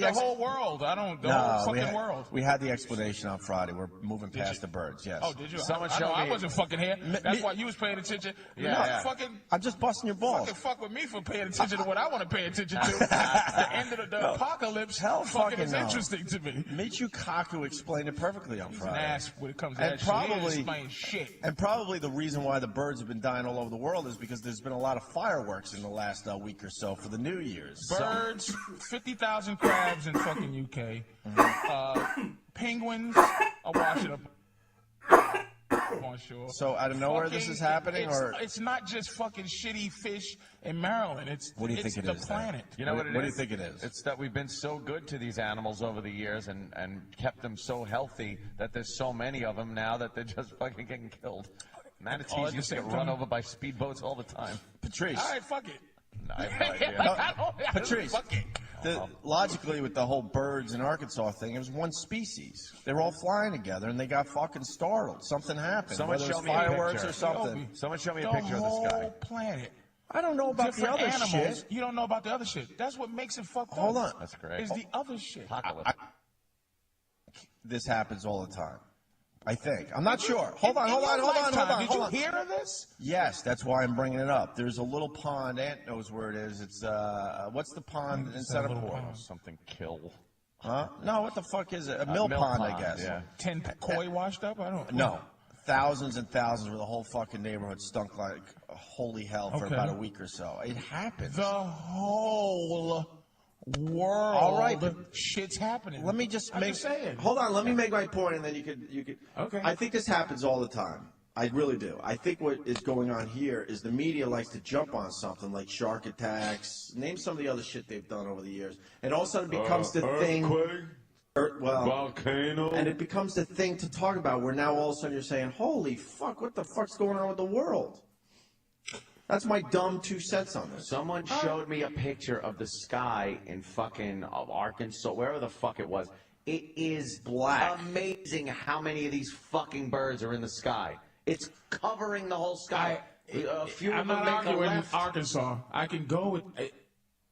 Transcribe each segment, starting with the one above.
The whole world. The whole fucking world. We had the explanation on Friday. We're moving past the birds, yes. Oh, did you? I wasn't fucking here. That's why you was paying attention. I'm just busting your balls. Fucking fuck with me for paying attention to what I want to pay attention to. The end of the apocalypse fucking is interesting to me. Michio Kaku explained it perfectly on Friday. He's an ass when it comes to that shit. He didn't explain shit. And probably the reason why the birds have been dying all over the world is because there's been a lot of fireworks in the last week or so for the New Year's. Birds, 50,000 crabs in fucking UK. Penguins are washing up on shore. So out of nowhere this is happening, or it's not just fucking shitty fish in Maryland. What do you think it is? The planet. You know what it is? What do you think it is? It's that we've been so good to these animals over the years and kept them so healthy that there's so many of them now that they're just fucking getting killed. Manatees used to get run over by speedboats all the time. Patrice. All right, fuck it. No, I have no idea. Patrice, logically with the whole birds in Arkansas thing, it was one species. They were all flying together and they got fucking startled. Something happened. Someone whether show it's me fireworks a or something. Someone show me a picture of the sky. The whole planet. I don't know about Different the other animals. shit. You don't know about the other shit. That's what makes it fucked up. Hold on. That's great. Is the other shit. This happens all the time. I think. I'm not sure. Hold on. Did you hear of this? Yes, that's why I'm bringing it up. There's a little pond. Ant knows where it is. It's, what's the pond in Centerport? Something kill. Huh? No, what the fuck is it? A mill pond, I guess. Yeah. 10 koi washed up? I don't know. No. Thousands and thousands where the whole fucking neighborhood stunk like holy hell for about a week or so. It happens. The whole world. All right, shit's happening. Let me just I'm just saying. Hold on, let me make my point, and then you could. Okay. I think this happens all the time. I really do. I think what is going on here is the media likes to jump on something like shark attacks. Name some of the other shit they've done over the years, and all of a sudden it becomes the thing. Volcano. And it becomes the thing to talk about. Where now all of a sudden you're saying, "Holy fuck, what the fuck's going on with the world?" That's my dumb 2 cents on this. Someone showed me a picture of the sky in fucking Arkansas, wherever the fuck it was. It is black. Amazing how many of these fucking birds are in the sky. It's covering the whole sky. A few I'm of them not make a arguing left. Arkansas. I can go with it.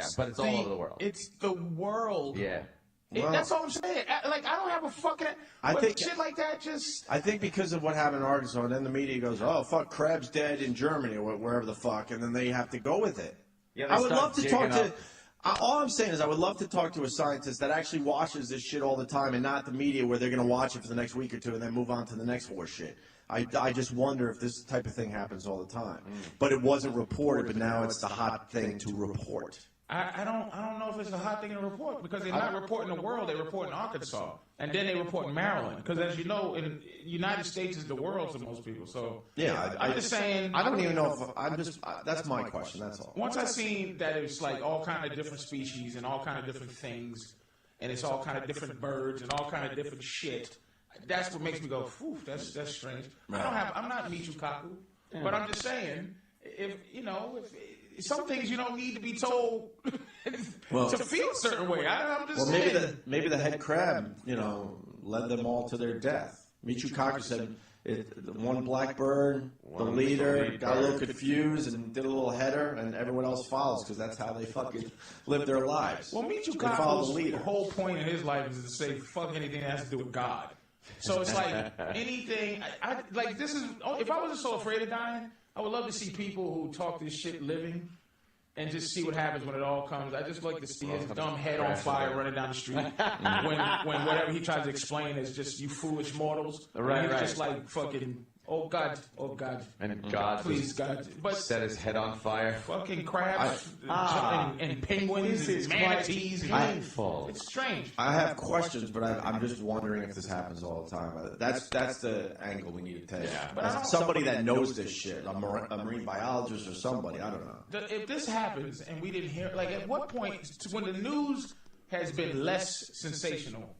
Yeah, but it's all over the world. It's the world. Yeah. That's all I'm saying. Like, I don't have a fucking... I think shit like that just... I think because of what happened in Arkansas, and then the media goes, "Oh fuck, crab's dead in Germany or wherever the fuck," and then they have to go with it. Yeah, I would love to talk to. All I'm saying is, I would love to talk to a scientist that actually watches this shit all the time, and not the media where they're going to watch it for the next week or two and then move on to the next horse shit. I just wonder if this type of thing happens all the time. But it wasn't reported, but now it's the hot thing to report. I don't know if it's a hot thing to report because they're not reporting the world, they report in Arkansas. And then they report in Maryland. Because as you know, in the United States is the world to most people. So yeah, I'm just saying. I don't even know if I'm just. That's my question. That's all. Once I seen that it's like all kind of different species and all kind of different things, and it's all kind of different birds and all kind of different shit. That's what makes me go, "Phew, that's strange." I'm not Michio Kaku, but I'm just saying, if some things you don't need to be told to feel a certain way. I'm just saying. Maybe the head crab, led them all to their death. Michio Kaku said one black bird, the leader, got a little confused and did a little header, and everyone else follows because that's how they fucking live their lives. Well, Michio Kaku's whole point in his life is to say fuck anything that has to do with God. So it's like anything. This is. If I wasn't so afraid of dying, I would love to see people who talk this shit living and just see what happens when it all comes. I just like to see his dumb head on fire running down the street when whatever he tries to explain is just you foolish mortals. Right. He's just like fucking. Oh God. And God, please God, but set his head on fire. Fucking crabs and penguins and manatees. Painful. It's strange. I have questions, but I'm just wondering if this happens all the time. That's the angle we need to take. Yeah. Somebody that knows this shit, a marine biologist or somebody, I don't know. If this happens and we didn't hear, at what point when the news has been less sensational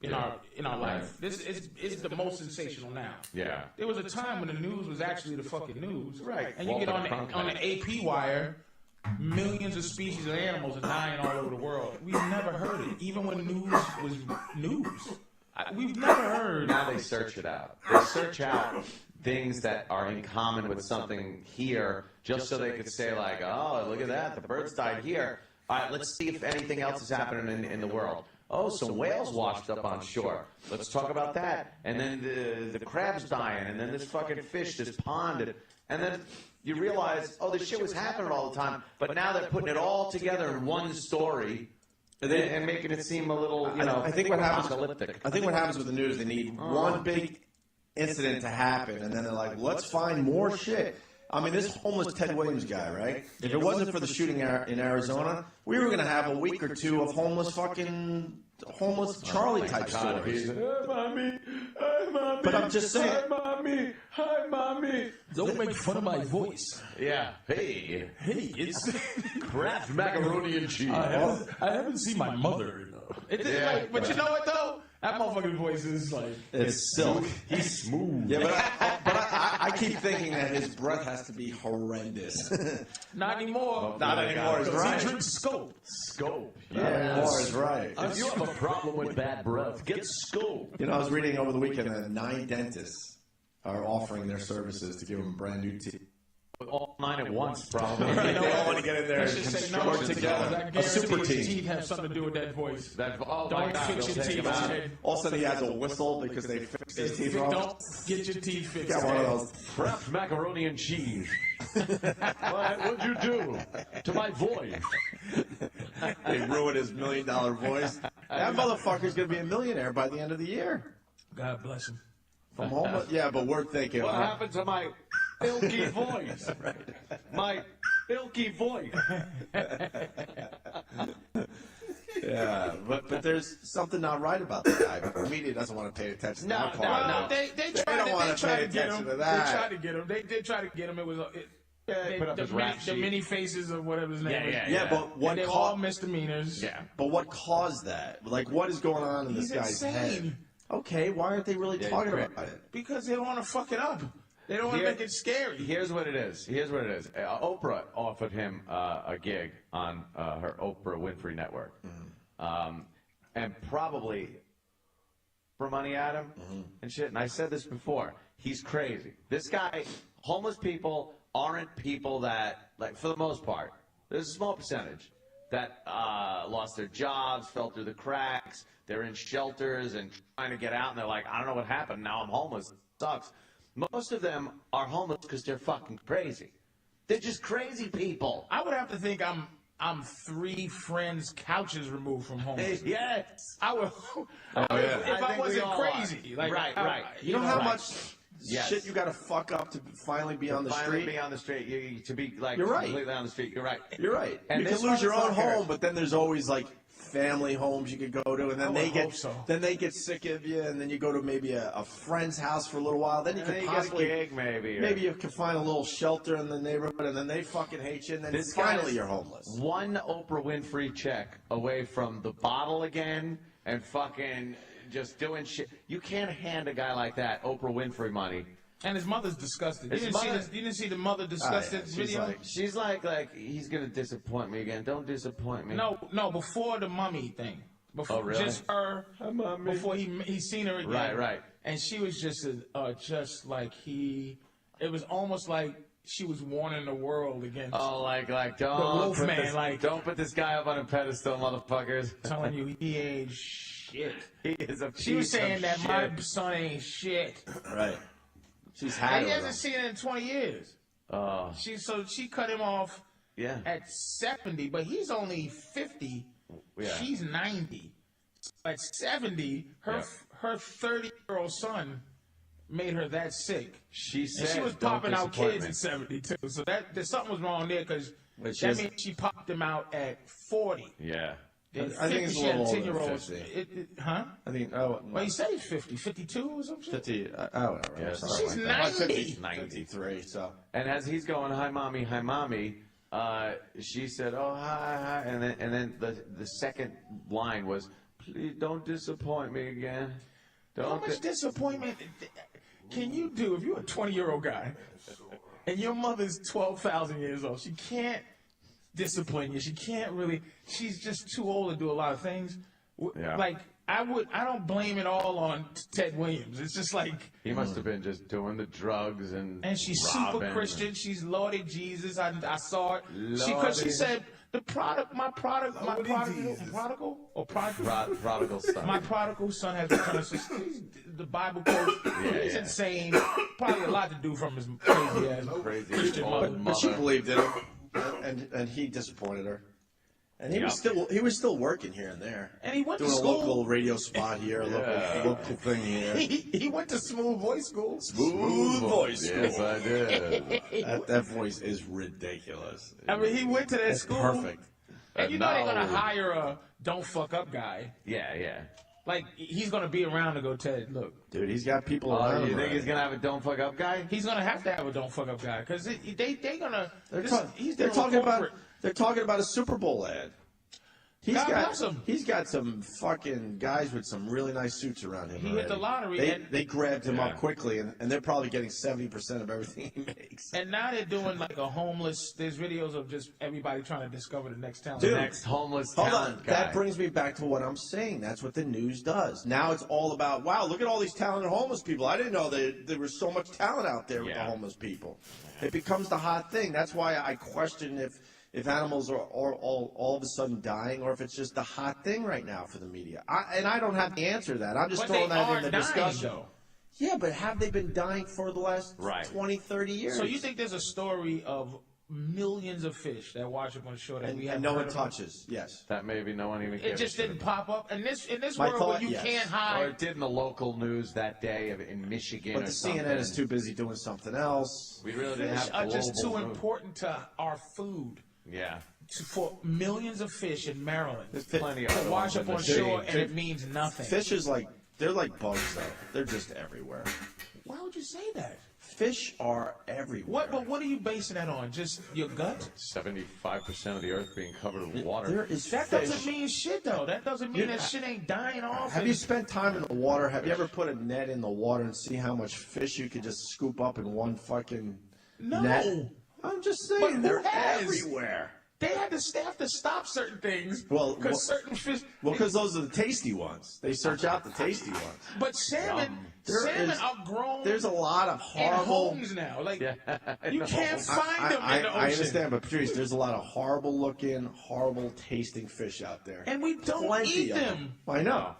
in our life, this is the most sensational now. Yeah. There was a time when the news was actually the fucking news, right? And you get on the AP wire. Millions of species of animals are dying all over the world. We've never heard it, even when news was news. We've never heard. Now they search it out. They search out things that are in common with something here, just so they could say like, "Oh, look at that, the birds died here." All right, let's see if anything else is happening in the world. Oh, some whales washed up on shore. Let's talk about that. And then the crab's dying, and then this fucking fish, this pond, and then you realize, oh, this shit was happening all the time, but now they're putting it all together in one story and making it seem a little, you know, I think what happens. apocalyptic. I think what happens with the news, they need one big incident to happen, and then they're like, let's find more shit. I mean, this homeless Ted Williams guy, right? If it wasn't for the shooting in Arizona, we were going to have a week or two of homeless Charlie type stories. Hi, mommy. Hi, mommy. But I'm just saying. Hi, mommy. Hi, mommy. Don't make fun of my voice. Yeah. Hey, Hey, it's Kraft macaroni and cheese. I haven't seen my mother. It's like, but you know what though? That motherfucking voice is like It's silk. He's smooth. Yeah, but I keep thinking that his breath has to be horrendous. not anymore. Not anymore is right. He drinks Scope. Scope. More is right. If you have a problem with bad breath, get Scope. You know, I was reading over the weekend that 9 dentists are offering their services to give them brand new teeth. All 9 at once, probably. They all want to get in there Let's and just say construct no together. I A super guarantee team. your teeth have something to do with that voice. Oh my Don't God, fix they'll your take teeth. him out. Okay? All of a sudden he has a whistle because they fixed his teeth wrong. Don't get your teeth fixed. Got one of those. Kraft macaroni and cheese. What'd you do to my voice? They ruined his $1 million voice. That motherfucker's going to be a millionaire by the end of the year. God bless him. From homeless. Yeah, but we're thinking. What happened to my ilky voice? My ilky voice. Yeah, but there's something not right about the guy. But the media doesn't want to pay attention to that part. Well, they tried don't wanna to pay get attention him. to that. They tried to get him. They did try to get him. It was put up his rap the sheet. mini faces of whatever his name is. Yeah, but what And they were all misdemeanors. Yeah. But what caused that? Like, what is going on in He's this guy's insane. head? Okay, why aren't they really talking great. about it? Because they don't want to fuck it up. They don't want to Here- make it scary. Here's what it is. Oprah offered him a gig on her Oprah Winfrey Network. And probably for money at him and shit. And I said this before. He's crazy. This guy, homeless people aren't people that, like, for the most part, there's a small percentage that lost their jobs, fell through the cracks. They're in shelters and trying to get out, and they're like, I don't know what happened. Now I'm homeless. It sucks. Most of them are homeless because they're fucking crazy. They're just crazy people. I would have to think I'm 3 friends' couches removed from home. Yes. I would. If I I think we wasn't all crazy, are. like Right. You know how Right. much Yes. shit you got to fuck up to finally be on the Finally street? be on the street. To be like You're right. completely on the street. You're right. You're right. And you this can lose your own motherfucker- home, but then there's always like family homes you could go to, and then I would hope so. then they get sick of you, and then you go to maybe a friend's house for a little while. Then you And can then you get a possibly gig, maybe. or- maybe you can find a little shelter in the neighborhood, and then they fucking hate you, and then This finally guy's you're homeless. One Oprah Winfrey check away from the bottle again and fucking just doing shit. You can't hand a guy like that Oprah Winfrey money. And his mother's disgusted. His You didn't see mother- this? You didn't see the mother disgusted she's video? She's like, he's gonna disappoint me again. Don't disappoint me. No, before the mummy thing. Before, Oh, really? Just her. Before he seen her again. Right. And she was just like he. It was almost like she was warning the world against. Oh, like The don't wolf put man, this, like- don't put this guy up on a pedestal, motherfuckers. Telling you he ain't shit. He is a She was piece of saying that shit. my son ain't shit. Right. She's had And he it. hasn't seen it in 20 years. Oh, She cut him off yeah. at 70, but he's only 50. Yeah. She's 90. At 70, her 30-year-old son made her that sick. She And said she was "Don't popping out disappoint kids me." at 72. So there's something was wrong there because But she that has- means she popped them out at 40. Yeah. At I think 50, it's a she had little older than 10-year-olds. 50. Huh? I think. Well, you say 50. 52 or something? 50. Whatever. Yeah, something she's like that. About 90. 53. So. And as he's going, hi mommy, she said, oh hi, and then the second line was, please don't disappoint me again. How Don't. much disappointment can you do if you're a 20-year-old guy and your mother's 12,000 years old? She can't discipline you. She can't really. She's just too old to do a lot of things. Yeah. Like I don't blame it all on Ted Williams. It's just like, He must have been just doing the drugs and and she's robbing super Christian. She's Lord Jesus. I saw it. Because Lordy. she said The product, my Prodigal son. my prodigal son has returned. So the Bible quote, he's insane. Probably a lot to do from his crazy ass Christian mother. But she believed in him, and he disappointed her. And he was still working here and there. And he went doing to a school. local radio spot here, a local thing here. He went to Smooth Voice School. Smooth voice school. Yes, I did. That voice is ridiculous. I mean, he went to that It's school. perfect. And you know they're gonna No. hire a don't fuck up guy. Yeah. Like he's gonna be around to go Ted. Look, Dude, he's got people Oh, around you him. think he's gonna have a don't fuck up guy? he's gonna have to have a don't fuck up guy because they gonna. They're He's talking dealing with about corporate. they're talking about a Super Bowl ad. God bless him. He's got some fucking guys with some really nice suits around him. He hit the already. lottery They grabbed him Yeah. up quickly, and they're probably getting 70% of everything he makes. And now they're doing like a homeless. There's videos of just everybody trying to discover the next talent. Dude. Next homeless Hold talent on. guy. That brings me back to what I'm saying. That's what the news does. Now it's all about, wow, look at all these talented homeless people. I didn't know there was so much talent out there with the Yeah. homeless people. It becomes the hot thing. That's why I question if animals are all of a sudden dying or if it's just the hot thing right now for the media. I don't have the answer to that. I'm just But throwing they that are in the dying, discussion. though. Yeah, but have they been dying for the last Right. 20, 30 years? So you think there's a story of millions of fish that wash up on shore that we and haven't no heard one of? touches, yes. That maybe no one even It gives just a shit didn't about. pop up. And in this My world where thought, you yes. can't Or hide. it did in the local news that day in Michigan But or the something. CNN is too busy doing something else. We really didn't Fish have are just too global news. important to our food. Yeah. For millions of fish in Maryland There's plenty of to other wash ones up in on the shore city. and it means nothing. Fish is they're like bugs, though. They're just everywhere. Why would you say that? Fish are everywhere. What are you basing that on? Just your gut? 75% of the earth being covered with water. There is That fish. doesn't mean shit though. That doesn't mean that shit ain't dying off. Have you spent time in the water? Have you ever put a net in the water and see how much fish you could just scoop up in one fucking No. net? I'm just saying, But who they're has? everywhere. They have to stop certain things. Well, because certain fish. Well, because those are the tasty ones. They search out the tasty ones. But salmon There is- are grown. There's a lot of in horrible. homes now. Like I you know. can't find them in the ocean. I understand, but Patrice, there's a lot of horrible looking, horrible tasting fish out there. And we don't Plenty eat of them. I know.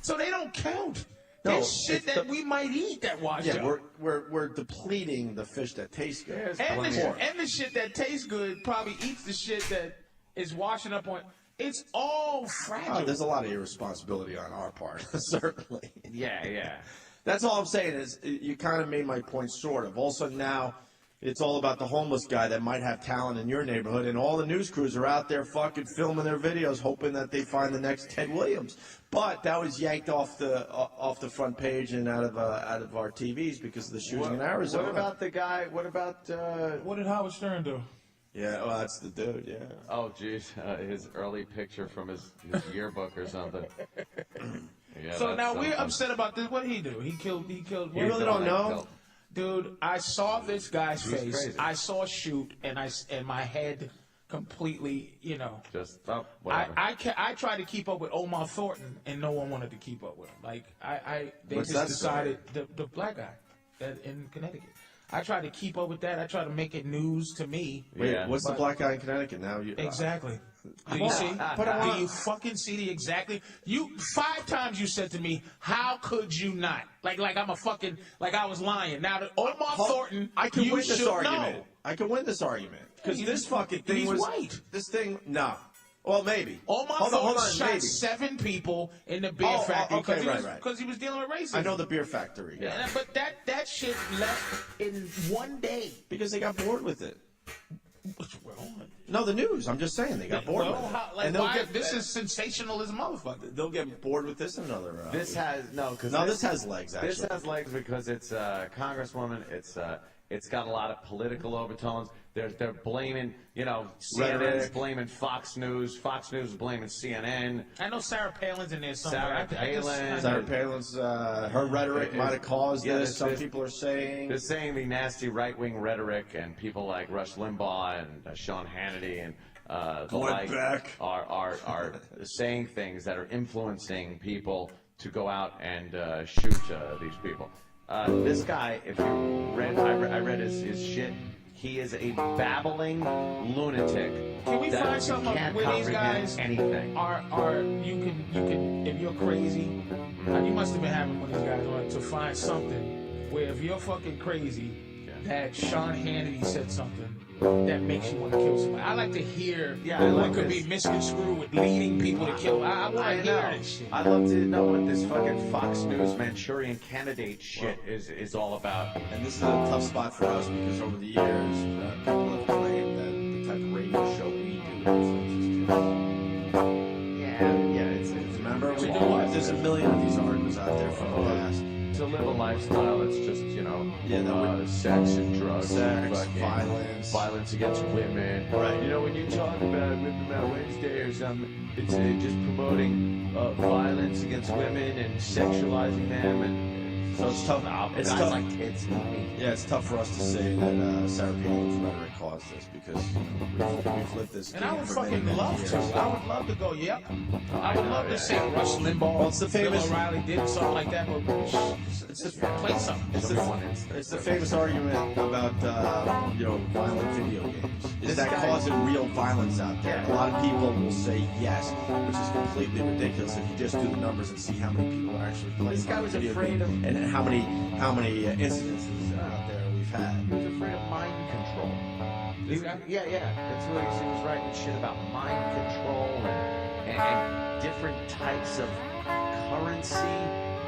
So they don't count. No, There's shit it's that the- we might eat that wash Yeah, up. we're depleting the fish that taste good. There's And plenty the, of- and the shit that tastes good probably eats the shit that is washing up on. It's all fragile. Oh, there's a lot of irresponsibility on our part, certainly. Yeah. That's all I'm saying is you kind of made my point sort of. All of a sudden now it's all about the homeless guy that might have talent in your neighborhood, and all the news crews are out there fucking filming their videos hoping that they find the next Ted Williams. But that was yanked off the front page and out of our TVs because of the shooting in Arizona. What about the guy? What about? What did Howard Stern do? Yeah, well, that's the dude, yeah. Oh, geez, his early picture from his yearbook or something. Yeah, So that's now we're something. upset about this. What did he do? He killed. You what? really don't know? Dude, I saw this guy's He's face. crazy. I saw a shoot, and my head completely, Just whatever. I tried to keep up with Omar Thornton, and no one wanted to keep up with him. Like they What's just that story? decided the black guy that in Connecticut. I tried to keep up with that. I tried to make it news to me. Wait, Yeah. what's the black guy in Connecticut now? Exactly. Do you see? Do you fucking see the exactly? You 5 times you said to me, "How could you not?" Like I'm a fucking like I was lying. Now that Omar Thornton, I can you win this should argument. know. I can win this argument because He's- this fucking thing he's was white. This thing, no. Well, maybe. Omar hold on, Thornton shot maybe. 7 people in the beer factory okay, because right. he was dealing with racism. I know the beer factory. Yeah, but that shit left in one day. Because they got bored with it. Well, No, the news. I'm just saying they got bored with it. like, they'll why, this is sensationalism, motherfucker. they'll get bored with this another. This has because this has legs. Actually, This has legs because it's a congresswoman. It's got a lot of political overtones. They're blaming, CNN's Rhetoric. blaming Fox News. Fox News is blaming CNN. I know Sarah Palin's in there somewhere. Sarah I just- Palin. Sarah Palin's her rhetoric might have caused Yeah, this. Some there's- people are saying. They're saying the nasty right-wing rhetoric, and people like Rush Limbaugh and Sean Hannity and the Glenn like Beck. are saying things that are influencing people to go out and shoot these people. This guy, if you read, I read his shit. He is a babbling lunatic. Can we that find something can't where these comprehend guys anything? are you can if you're crazy, you must have been having one of these guys on to find something where if you're fucking crazy, that Sean Hannity said something that makes you want to kill somebody. I like to hear Yeah, I like what could this. be misconstrued with leading people to kill. I want to hear this shit. I'd love to know what this fucking Fox News Manchurian Candidate shit is all about. And this is a tough spot for us because over the years, people have claimed that the type of radio show we do influences kids. Remember, To do what? there's a million of these articles out there from the past. To live a lifestyle that's just, sex and drugs, Sex, and fucking violence. against women. Right. You know, when you talk about Women Out Wednesday or something, it's just promoting violence against women and sexualizing them, and So it's tough. It's Guys tough. like kids. Yeah, it's tough for us to say that Sarah Palin's rhetoric caused this because we've lived this. And I game would for many, fucking many love years. to. I would love to go, yep. I would love to say Rush Limbaugh. Well, it's the famous- Bill O'Reilly did something like that, but play something. It's the famous argument about violent video games. Is This that guy- causing real violence out there? Yeah. A lot of people will say yes, which is completely ridiculous if you just do the numbers and see how many people are actually playing. This guy violent was video afraid games of- and how many incidences out there we've had. He was afraid of mind control. This guy? Yeah. That's what he was writing shit about mind control and different types of currency.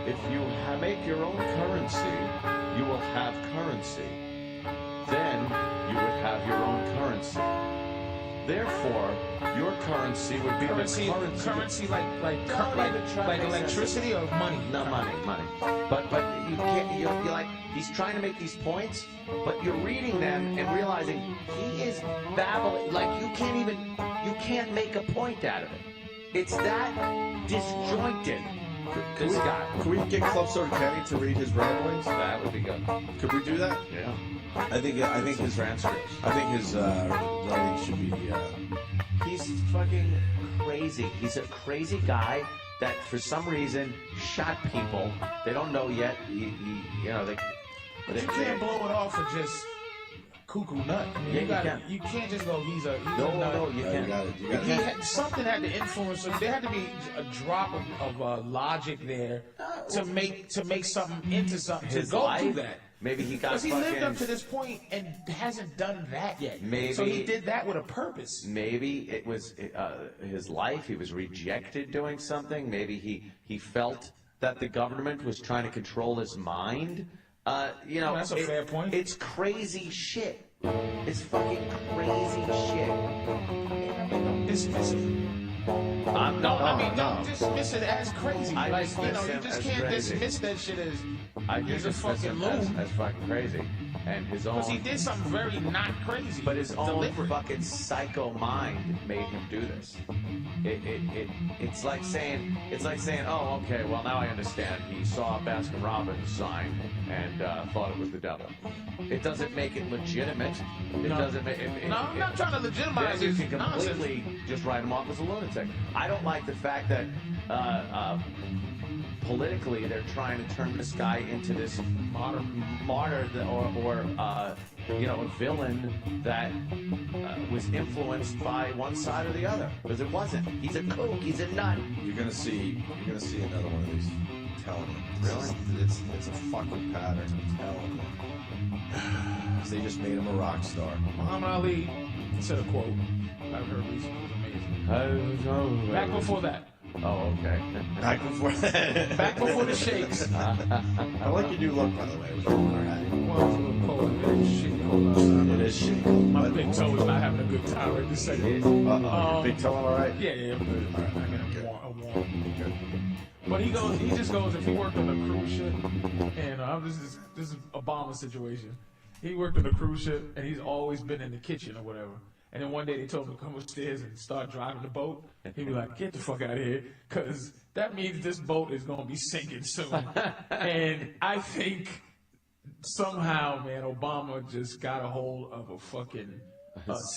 If you make your own currency, you will have currency. Then you would have your own currency. Therefore, your currency would be Currency the currency. like electricity or money? No, money. But you can't. You're like he's trying to make these points, but you're reading them and realizing he is babbling. Like you can't make a point out of it. It's that disjointed. This guy. Could we get Club Soda Kenny to read his ramblings? that would be good. Could we do that? Yeah. I think his Transcripts. writing should be. He's fucking crazy. He's a crazy guy that for some reason shot people. They don't know yet. But you can't blow it off for just cuckoo nut. I mean, Yeah, you you can't just go, he's a nut. No, you You can't. got it. Something had to influence him. There had to be a drop of logic there to make something into something to His go life. through that. Maybe he got Because he fucking. lived up to this point and hasn't done that yet. Maybe- So he did that with a purpose. Maybe it was his life. He was rejected doing something. Maybe he felt that the government was trying to control his mind. That's a fair point. It's crazy shit. It's fucking crazy shit. Don't dismiss it. No, Don't dismiss it as crazy. I Like, dismiss you him just as can't crazy. dismiss that shit as I he's a dismiss fucking him loon. as fucking crazy, and his own. Because he did something very not crazy. But his own deliberate. fucking psycho mind made him do this. It's like saying, oh, okay, well now I understand. He saw a Baskin Robbins sign and thought it was the devil. It doesn't make it legitimate. It No. doesn't make. No, I'm not trying to legitimize Then you his can nonsense. completely just write him off as a lunatic. I don't like the fact that politically they're trying to turn this guy into this martyr or a villain that was influenced by one side or the other, because it wasn't. He's a kook. He's a nut. You're gonna see another one of these. I'm telling you. Really? It's a fucking pattern. I'm telling you. 'Cause they just made him a rock star. Muhammad Ali said a quote I've heard recently was amazing. Back before that. Oh, okay. Back before Back before the shakes. I like your new look, by the way. With your winter hat. Well, it's a little cold. It is shit cold outside. It is shitty. My big toe is not having a good time right this second. Your big toe, all right? Yeah, I'm good. I'm warm. But he just goes, if he worked on a cruise ship, and this is Obama situation. He worked on a cruise ship, and he's always been in the kitchen or whatever. And then one day they told him to come upstairs and start driving the boat. He'd be like, get the fuck out of here, because that means this boat is going to be sinking soon. And I think somehow, man, Obama just got a hold of a fucking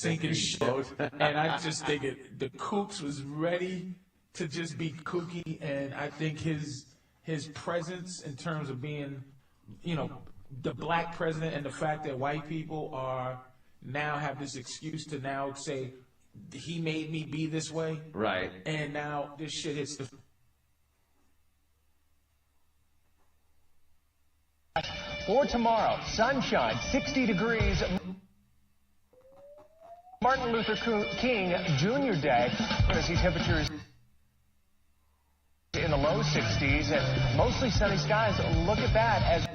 sinking ship. And I just think the Kooks was ready to just be kooky. And I think his presence in terms of being, the black president and the fact that white people are now have this excuse to now say he made me be this way, Right. and now this shit hits the. For tomorrow, sunshine, 60 degrees. Martin Luther King Jr. Day. We're going to see temperatures in the low 60s and mostly sunny skies. Look at that as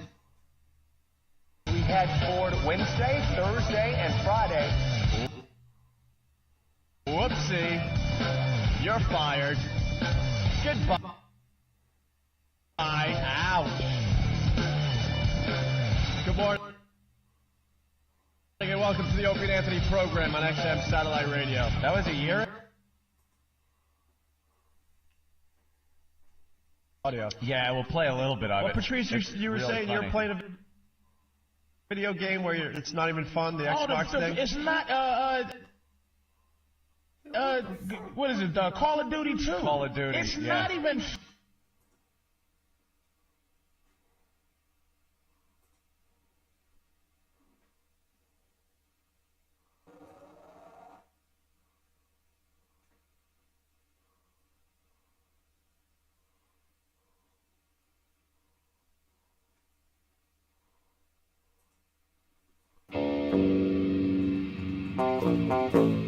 we head toward Wednesday, Thursday, and Friday. Whoopsie. You're fired. Goodbye. Ouch. Good morning and welcome to the Opie and Anthony program on XM Satellite Radio. That was a year? Audio. Yeah, we'll play a little bit of it. Well, Patrice, you were saying you're playing a video game where it's not even fun, the Xbox thing? It's not, what is it, Call of Duty 2? Call of Duty, It's yeah. not even... Thank you.